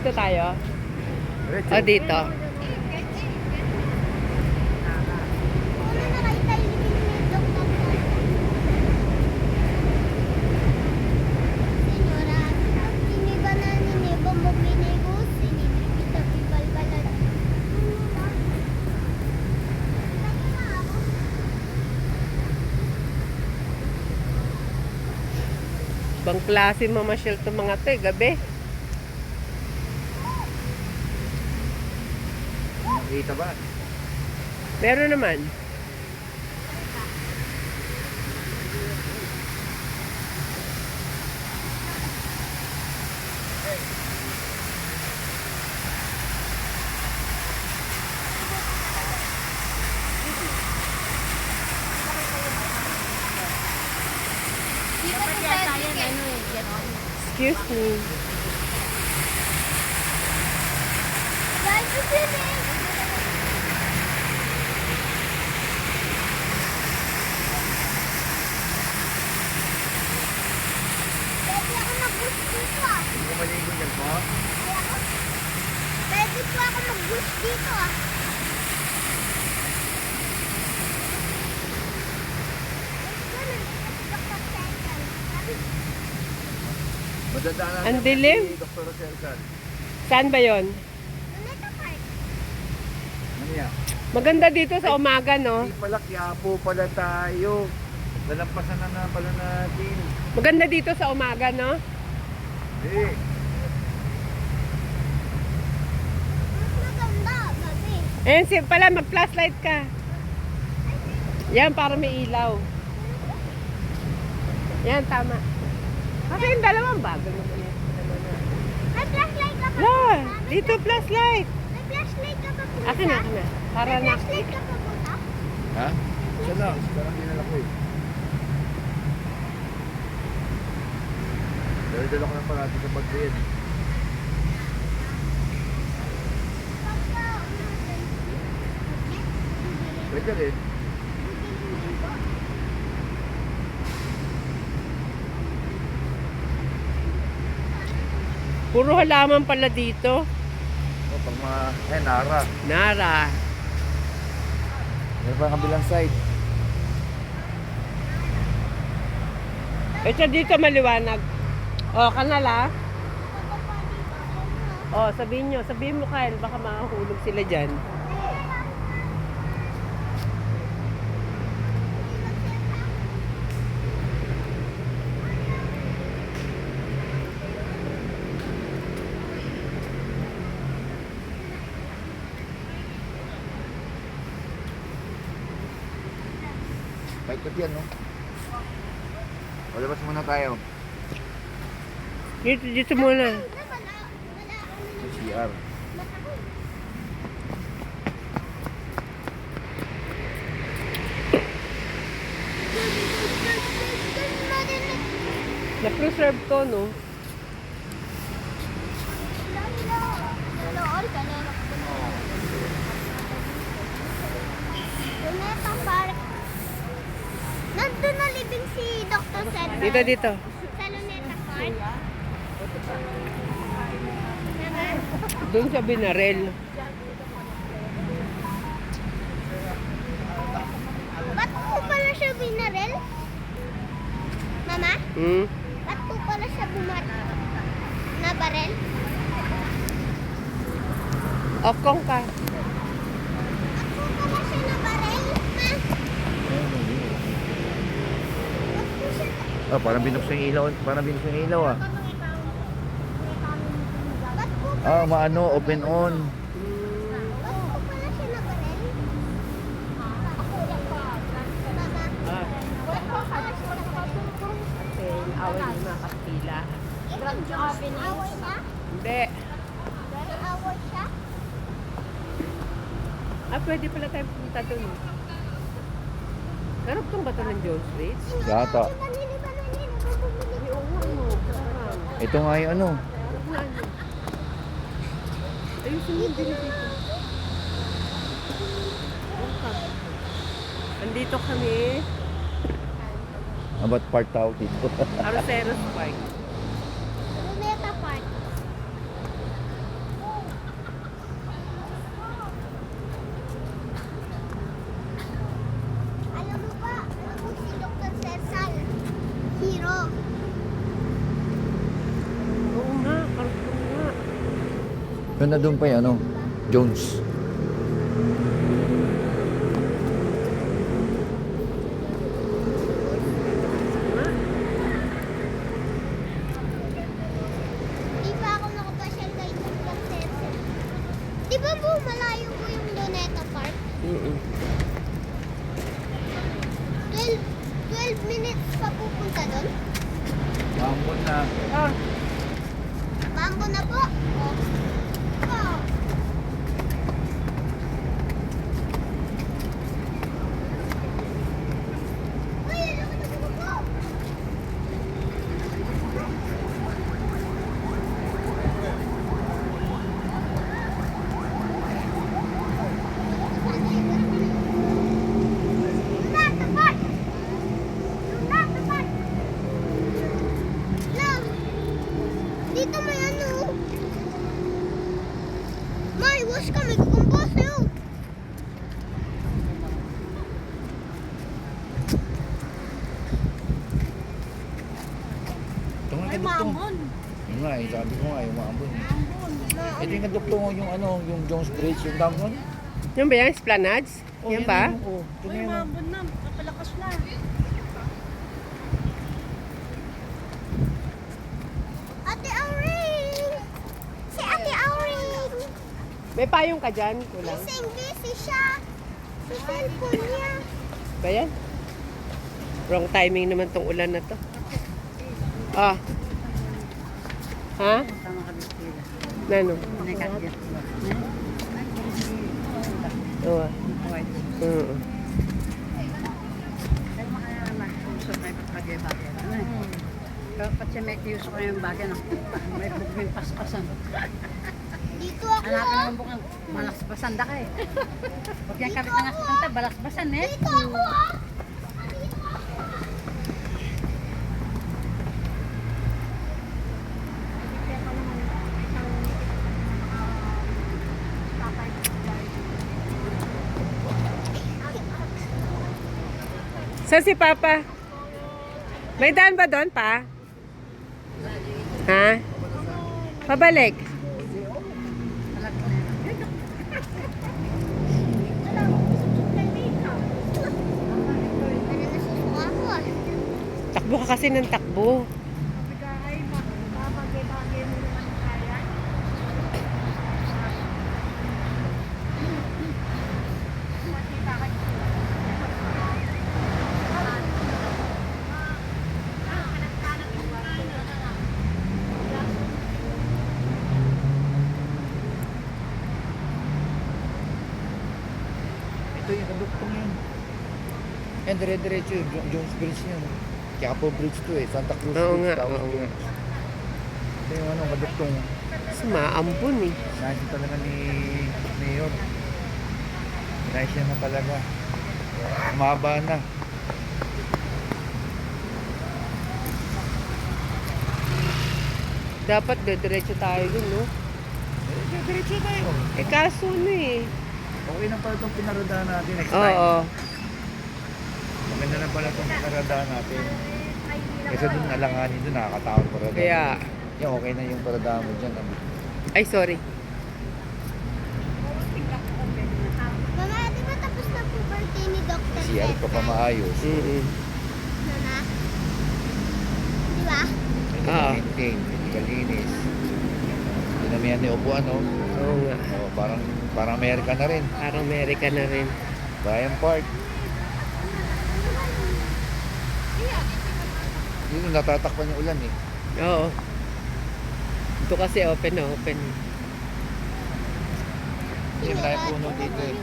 Dito tayo. Diretso. O, dito. Ibang klase mamasyal itong mga to, gabi. Kita ba? Meron naman. Excuse me. Hindi ko maligo dyan po. Pwede po ako mag-boost dito ah. Madadaanan Ang natin dilim. si Dr. Roselsan. Saan ba yon? Luneta Park. Ano yan? Maganda dito sa umaga, no? Hindi pala, Quiapo pala tayo. Lalampasan na pala natin. Maganda dito sa umaga, no? Eh, Mas maganda gabi. Ayan, pala, mag-flashlight ka. Yan, para may ilaw. Yan, tama. Kasi yung dalawang bago naman yan. May flashlight ka pa La, po. dito flashlight. May flashlight ka pa po. Akin na, akin na. Para May na. flashlight ka pa po. ha? Isa lang. Parang dinala ko eh. Dala ko ng parati sa bag-bed. Pwede rin. Puro halaman pala dito. O, pag mga, Nara. Nara. Meron pa ang kabilang side. Ito dito maliwanag. O, kanala. O, sabihin mo Kyle, baka makahulog sila dyan. Paikot yan, no? O, labas muna tayo. Dito muna. Sa CR. Na-preserve to, no? Luneta Park. Nandun na living si Dr. Sedman. Dito. Sa Luneta Park. Doon sa Binarel. Ba't po pala siya binarel? Mama? Hmm? Ba't po pala siya na barel? Okong ka. Ba't po pala siya na barel? Ma? Ba't po siya Ah, parang binuksan yung ilaw. Parang binuksan yung ilaw, ah. Ba't po Ah, maano, open on. Ba't po pala siya na barel? Mama? Ah, Ba't po pala siya na barel? kasi away ng mga Kastila. Away niya? Hindi. Away siya? Ah, pwede pala tayo pumunta doon. Karugtong ba ito ng John Street? Yata. Ito nga yung ano. Ayusin mo din dito. Andito kami. Ba't park tao dito? Arroceros Park. Luneta Park. hero. Oo nga, karton nga. Yun na doon pa yung ano, Jones. Di pa ako nakapasyal kahit ng Black Circle. Di ba po malayo po yung Luneta Park? Mm-mm. 12 minutes pa pupunta doon? Mambon na. Mambo na po. Oh. Oh. Uy, ano ka na po? Luneta Park! Luneta Park! Lang! Dito may ano. May wash ka, may kukumpos yun. Ito nga kadugtong. Yun nga eh, sabi ko nga yung maambon. Ito yung kadugtong yung ano, yung Jones Bridge, yung down. Yan ba yan? Esplanades? Yan ba? Oh, ito na yun. Mambon na, kapalakas na. Ate Auring! Si Ate Auring! May payong ka dyan? Kulang. Busy siya. Sa cellphone niya. Ba yan? Wrong timing naman tong ulan na to. Ah. Ha? Tama ka dito. Nano? Nakakya. Oo. Oo. Kaya makaya naman, usap na ipagpagay-bagay. Dapat siya may kiuso ko yung bagay na may bukming paspasan. Dito ako Hanapin ah. mo bukang malakpasan da ka eh. Huwag yan kapit na nga sa kanta, balakpasan eh. Dito ako ah. Saan si Papa? May daan ba doon pa? Ha? Pabalik. Ano nasusuka ako ah. Takbo ka kasi ng takbo. Ito yung kadugtong yun. Yan, dire-diretso yung Jones Bridge yun. Quiapo Bridge to eh, Santa Cruz Oo Bridge. nga, tawag oo nga. yun. Ito yung ano, kadugtong. Kasi maambon eh. Nais talaga ni Mayor. Nais niya na talaga. Umaba na. Dapat diretso tayo dun, no? Diretso tayo. Eh kaso ano eh. Okay na pala itong pinaradahan natin next time. Oo. Maganda na pala itong pinaradahan natin. Kasi doon nalanganin doon, nakakatakot paradahan. Kaya, Yan, okay na yung paradahan mo dyan. ay sorry. Mama, di ba tapos na po birthday ni Dr. CR pa pa maayos. Mm-mm. Mama? Di ba? Oo. Maintain, hindi kalinis. Dinamihan ni upuan, no? Oo nga. Oh, parang Amerika na rin. Parang Amerika na rin. Bayan Park. Dito natatakpan yung ulan eh. Oo. Ito kasi open na open. Hindi na yung puno dito eh.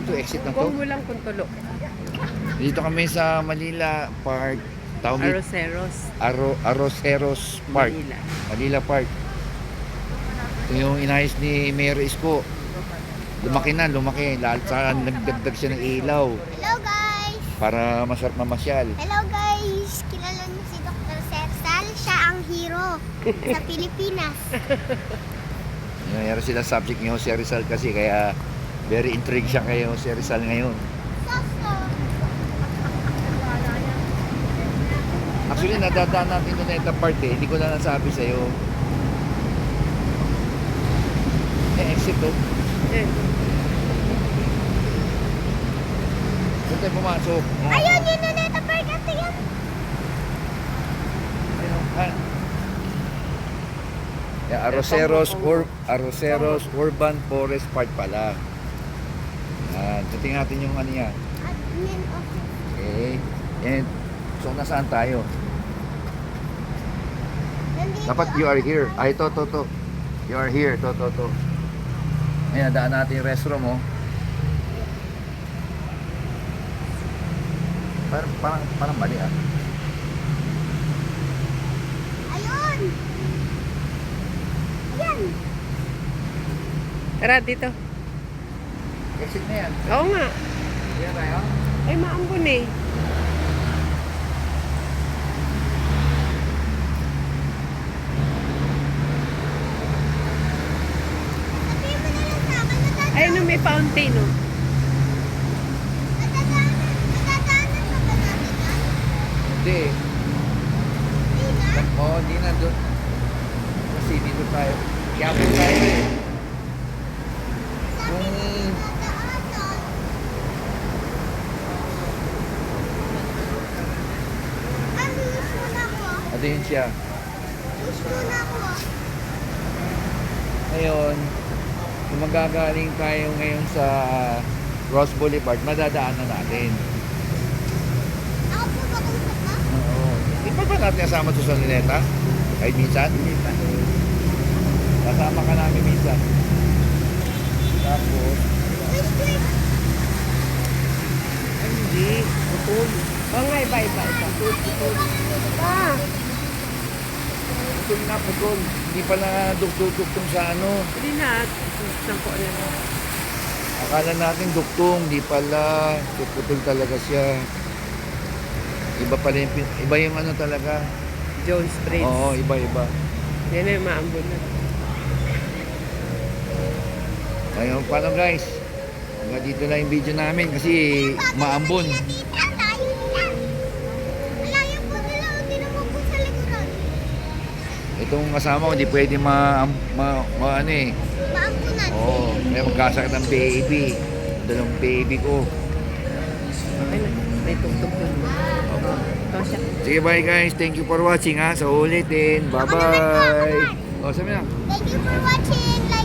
Ito exit na to. Kung mo lang kung tulo. Dito kami sa Manila Park. Tawag dito, Arroceros. Arroceros Park. Manila. Manila Park. Ito yung inayos ni Mayor Isko. Lumaki na, lumaki. Lalo sa nagdagdag siya ng ilaw Hello guys! para masarap mamasyal. Hello guys! Kilala niyo si Dr. Sersal? Siya ang hero sa Pilipinas. Mayroon sila subject ni Jose Rizal kasi kaya very intrigued siya kay Jose Rizal ngayon. Soso. Actually, nadadaan natin doon na ito part eh. Hindi ko na nasabi sa'yo. Exit to. Eh, Doon tayo pumasok. Ayun, yun na neta park at yan. Ayun, Yeah, Arroceros Urban Forest Park pala. Yan. Tingnan natin yung ano yan. Admin office. Okay. And, so nasaan tayo? Nandito Dapat you are here. Ay, to. You are here. To. Ayan, daan natin yung restroom, oh. Parang mali, ah. Ayun. Yan. tara dito. Exit na yan. Oo nga. Yan tayo. Ay, maambon eh. Sabihin mo na lang sa akin. Ay, no, may fountain, oh. Nadadaanan pa ba natin yan? Hindi. Hindi na. Oo, hindi na doon. Kasi dito tayo. Yapin tayo eh. Sabi Yung... nadaanan. Ay, miss mo na ako. Ano yun siya? Miss mo na ako. Ngayon, kung magagaling tayo ngayon sa Ross Boulevard, madadaanan natin. Ako po ba kung ka? Oo. Di ba natin kasama to sa Luneta? Kahit minsan? Hindi pa. Kasama ka namin minsan. Tapos, Wait. Ay, hindi. Putol. Oo nga, iba. Pa, putol na putol. Hindi pala dugtong sa ano. hindi na. Saan ko ano. Akala natin duktong, di pala. Putol talaga siya. Iba pala yung, iba yung ano talaga. Jones Bridge. Oo, iba. Yan na yung maambon na. Ngayon, paano guys? Hanggang dito lang yung video namin kasi maambon. Tita, tayo nila. Malayo po nila. Hindi naman po sa likuran. Itong kasama ko, di pwede ano eh. Maampunan. Oo, may magkasakit ng baby. Dalawang baby ko. Okay na. May tugtog yun. Ito siya. Sige, bye guys. Thank you for watching ha. Sa ulitin. Bye-bye. O, sabi na. Thank you for watching. Like